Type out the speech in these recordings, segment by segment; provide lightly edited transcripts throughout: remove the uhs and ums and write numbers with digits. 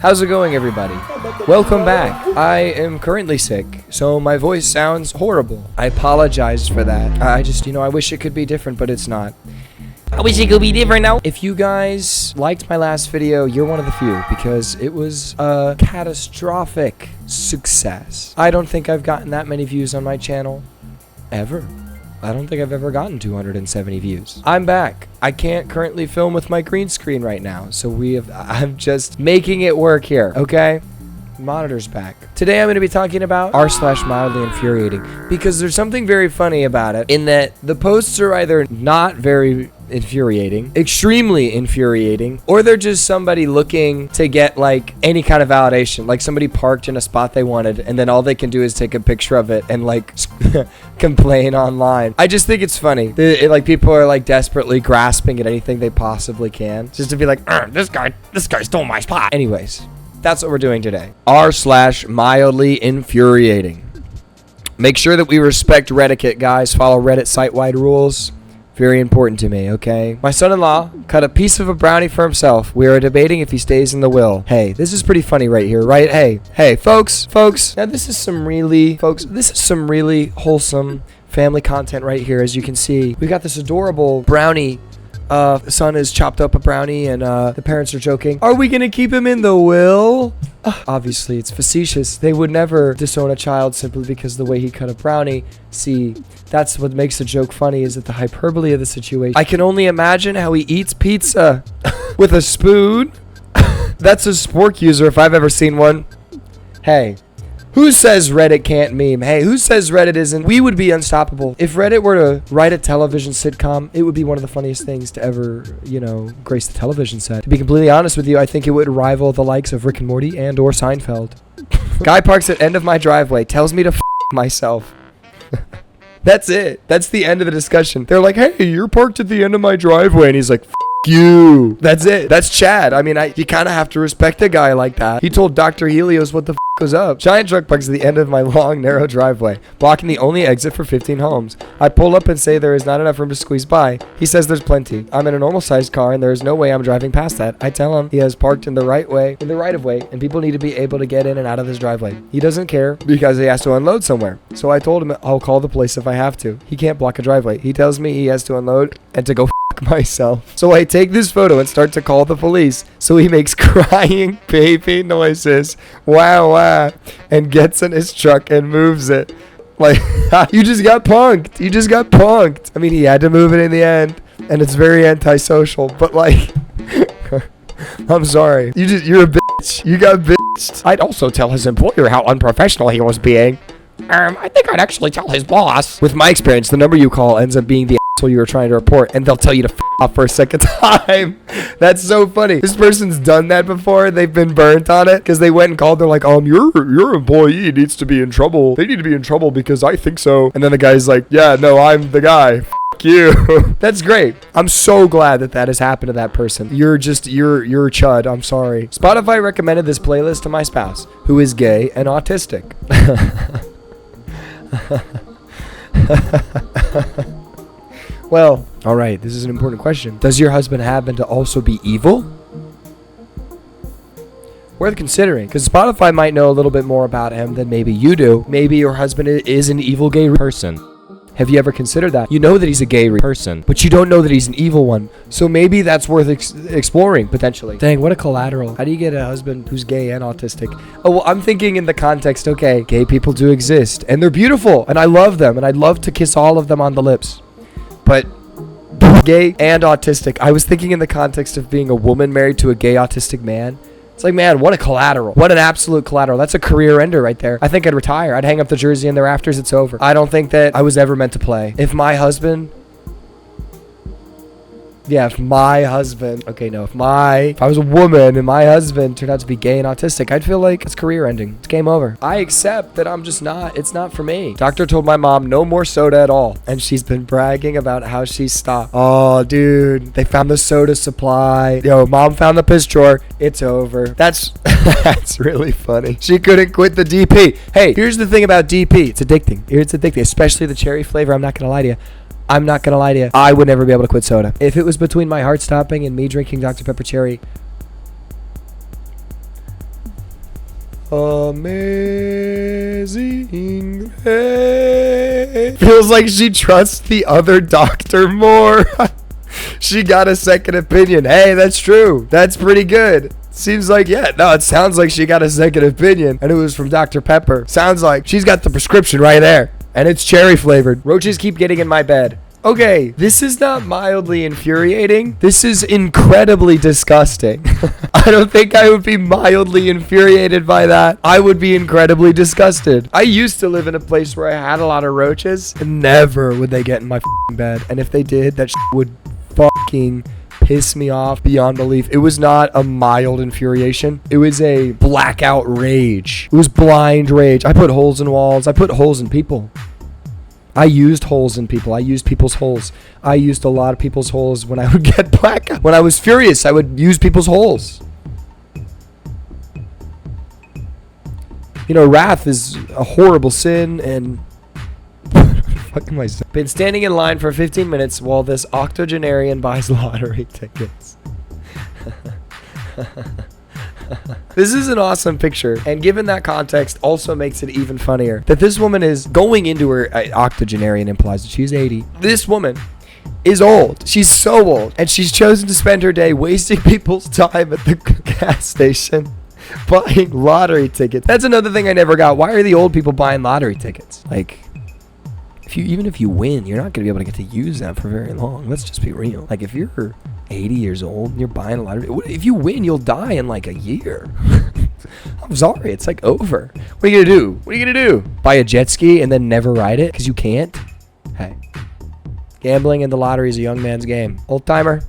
How's it going, everybody? Welcome back. I am currently sick, so my voice sounds horrible. I apologize for that. I wish it could be different, but it's not. I wish it could be different now. If you guys liked my last video, you're one of the few, because it was a catastrophic success. I don't think I've gotten that many views on my channel, ever. I don't think I've ever gotten 270 views. I'm back. I can't currently film with my green screen right now, so I'm just making it work here, okay? Monitor's back. Today I'm going to be talking about r/mildly infuriating, because there's something very funny about it, in that the posts are either not very infuriating, extremely infuriating, or they're just somebody looking to get like any kind of validation, like somebody parked in a spot they wanted and then all they can do is take a picture of it and like complain online. I just think it's funny. Like people are like desperately grasping at anything they possibly can just to be like, this guy stole my spot. Anyways, that's what we're doing today. r/mildly infuriating. Make sure that we respect Reddit, guys. Follow Reddit site-wide rules. Very important to me, okay? My son-in-law cut a piece of a brownie for himself. We are debating if he stays in the will. Hey, this is pretty funny right here, right? Hey, folks. Now this is some really wholesome family content right here, as you can see. We got this adorable brownie. The son has chopped up a brownie and the parents are joking. Are we gonna keep him in the will? Obviously, it's facetious. They would never disown a child simply because the way he cut a brownie. See, that's what makes the joke funny, is that the hyperbole of the situation. I can only imagine how he eats pizza with a spoon. That's a spork user if I've ever seen one. Hey. Who says Reddit can't meme? Hey, who says Reddit isn't? We would be unstoppable. If Reddit were to write a television sitcom, it would be one of the funniest things to ever, grace the television set. To be completely honest with you, I think it would rival the likes of Rick and Morty and or Seinfeld. Guy parks at end of my driveway, tells me to f myself. That's it. That's the end of the discussion. They're like, hey, you're parked at the end of my driveway. And he's like, you. That's it. That's Chad. I mean, you kind of have to respect a guy like that. He told Dr. Helios what the was up. Giant truck parks at the end of my long, narrow driveway, blocking the only exit for 15 homes. I pull up and say there is not enough room to squeeze by. He says there's plenty. I'm in a normal-sized car, and there is no way I'm driving past that. I tell him he has parked in the right of way, and people need to be able to get in and out of his driveway. He doesn't care because he has to unload somewhere. So I told him I'll call the police if I have to. He can't block a driveway. He tells me he has to unload and to go f myself. So I take this photo and start to call the police. So he makes crying baby noises. Wow. And gets in his truck and moves it. Like, you just got punked. I mean, he had to move it in the end, and it's very antisocial, but like, I'm sorry. You're a bitch. You got bitched. I'd also tell his employer how unprofessional he was being. I think I'd actually tell his boss. With my experience, the number you call ends up being the asshole you were trying to report, and they'll tell you to f off for a second time. That's so funny. This person's done that before. They've been burnt on it because they went and called. They're like, your employee needs to be in trouble. They need to be in trouble because I think so. And then the guy's like, yeah, no, I'm the guy. F you. That's great. I'm so glad that has happened to that person. You're a chud. I'm sorry. Spotify recommended this playlist to my spouse, who is gay and autistic. Well, alright, this is an important question. Does your husband happen to also be evil? Worth considering, because Spotify might know a little bit more about him than maybe you do. Maybe your husband is an evil gay person. Have you ever considered that? You know that he's a gay person, but you don't know that he's an evil one. So maybe that's worth exploring, potentially. Dang, what a collateral. How do you get a husband who's gay and autistic? Oh, well, I'm thinking in the context, okay, gay people do exist, and they're beautiful, and I love them, and I'd love to kiss all of them on the lips. But gay and autistic. I was thinking in the context of being a woman married to a gay autistic man. It's like, man, what a collateral. What an absolute collateral. That's a career ender right there. I think I'd retire. I'd hang up the jersey in the rafters. It's over. I don't think that I was ever meant to play. If I was a woman and my husband turned out to be gay and autistic, I'd feel like it's career ending. It's game over. I accept that I'm just not. It's not for me. Doctor told my mom no more soda at all, and she's been bragging about how she stopped. Oh, dude, they found the soda supply. Yo, mom found the piss drawer. It's over. That's really funny. She couldn't quit the DP. Hey, here's the thing about DP. It's addicting, especially the cherry flavor. I'm not gonna lie to you. I'm not going to lie to you. I would never be able to quit soda. If it was between my heart stopping and me drinking Dr. Pepper Cherry, Amazing grace. Feels like she trusts the other doctor more. She got a second opinion. Hey, that's true. That's pretty good. Seems like, yeah, no, it sounds like she got a second opinion, and it was from Dr. Pepper. Sounds like she's got the prescription right there, and it's cherry flavored. Roaches keep getting in my bed. Okay, this is not mildly infuriating. This is incredibly disgusting. I don't think I would be mildly infuriated by that. I would be incredibly disgusted. I used to live in a place where I had a lot of roaches, and never would they get in my f***ing bed. And if they did, that would fucking piss me off beyond belief. It was not a mild infuriation. It was a blackout rage. It was blind rage. I put holes in walls. I put holes in people. I used holes in people. I used people's holes. I used a lot of people's holes when I would get blackout. When I was furious, I would use people's holes. You know, wrath is a horrible sin, and fucking myself. Been standing in line for 15 minutes while this octogenarian buys lottery tickets. This is an awesome picture, and given that context also makes it even funnier that this woman is going into her octogenarian implies that she's 80. This woman is old. She's so old, and she's chosen to spend her day wasting people's time at the gas station buying lottery tickets. That's another thing I never got. Why are the old people buying lottery tickets? Like, even if you win, you're not going to be able to get to use them for very long. Let's just be real. Like, if you're 80 years old and you're buying a lottery, if you win, you'll die in like a year. I'm sorry, it's like over. What are you going to do? What are you going to do? Buy a jet ski and then never ride it because you can't? Hey, gambling and the lottery is a young man's game. Old timer,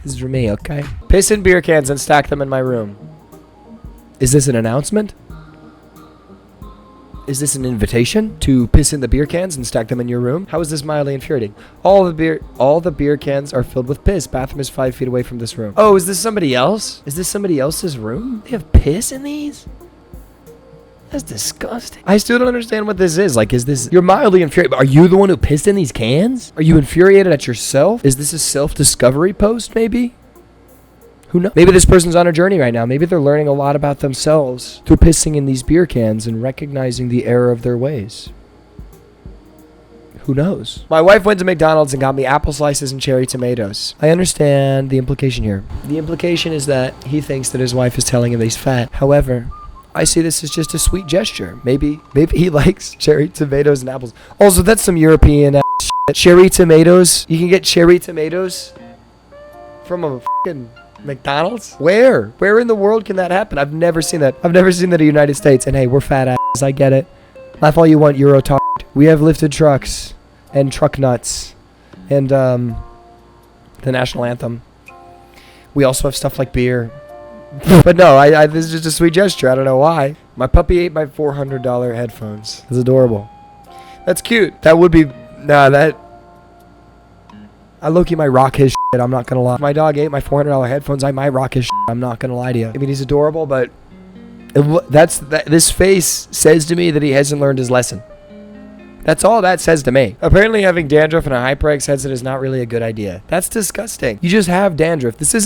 this is for me, okay? Piss in beer cans and stack them in my room. Is this an announcement? Is this an invitation to piss in the beer cans and stack them in your room? How is this mildly infuriating? All the beer cans are filled with piss. Bathroom is 5 feet away from this room. Oh, is this somebody else? Is this somebody else's room? They have piss in these? That's disgusting. I still don't understand what this is. Like, is this... You're mildly infuriated. Are you the one who pissed in these cans? Are you infuriated at yourself? Is this a self-discovery post, maybe? Who knows? Maybe this person's on a journey right now. Maybe they're learning a lot about themselves through pissing in these beer cans and recognizing the error of their ways. Who knows? My wife went to McDonald's and got me apple slices and cherry tomatoes. I understand the implication here. The implication is that he thinks that his wife is telling him that he's fat. However, I see this as just a sweet gesture. Maybe he likes cherry tomatoes and apples. Also, that's some European ass shit. Cherry tomatoes? You can get cherry tomatoes from a fucking... McDonald's? Where in the world can that happen? I've never seen that. I've never seen that in the United States. And hey, we're fat asses. I get it. Laugh all you want, Eurotard. We have lifted trucks and truck nuts and the national anthem. We also have stuff like beer. But no, this is just a sweet gesture. I don't know why. My puppy ate my $400 headphones. That's adorable. That's cute. That would be... Nah, that... I low-key might rock his shit, I'm not gonna lie. If my dog ate my $400 headphones, I might rock his shit, I'm not gonna lie to you. I mean, he's adorable, but this face says to me that he hasn't learned his lesson. That's all that says to me. Apparently having dandruff in a HyperX headset is not really a good idea. That's disgusting. You just have dandruff. This has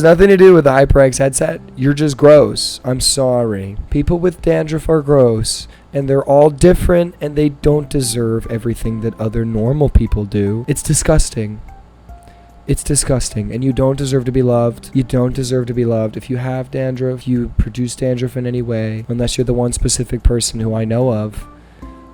nothing to do with the HyperX headset. You're just gross. I'm sorry. People with dandruff are gross. And they're all different, and they don't deserve everything that other normal people do. It's disgusting. It's disgusting, and you don't deserve to be loved. You don't deserve to be loved. If you have dandruff, you produce dandruff in any way, unless you're the one specific person who I know of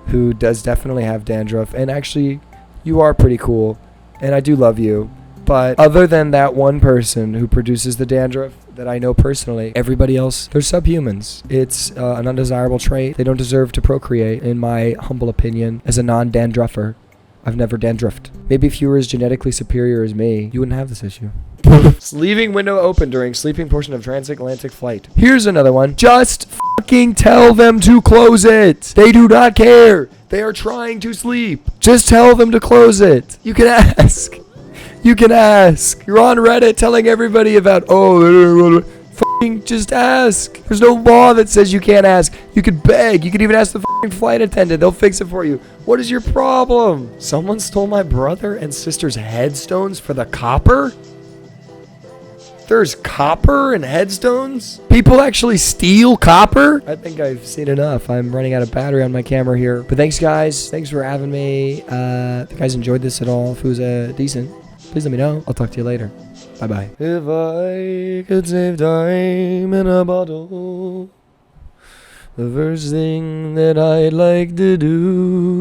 who does definitely have dandruff. And actually, you are pretty cool, and I do love you. But other than that one person who produces the dandruff that I know personally, everybody else, they're subhumans. It's an undesirable trait. They don't deserve to procreate, in my humble opinion, as a non-dandruffer. I've never dandruffed. Maybe if you were as genetically superior as me, you wouldn't have this issue. Leaving window open during sleeping portion of transatlantic flight. Here's another one. Just fucking tell them to close it. They do not care. They are trying to sleep. Just tell them to close it. You can ask. You can ask. You're on Reddit telling everybody about, fucking just ask. There's no law that says you can't ask. You could beg. You could even ask the fucking flight attendant. They'll fix it for you. What is your problem? Someone stole my brother and sister's headstones for the copper? There's copper and headstones? People actually steal copper? I think I've seen enough. I'm running out of battery on my camera here. But thanks, guys. Thanks for having me. If you guys enjoyed this at all, if it was decent, please let me know. I'll talk to you later. Bye-bye. If I could save time in a bottle, the first thing that I'd like to do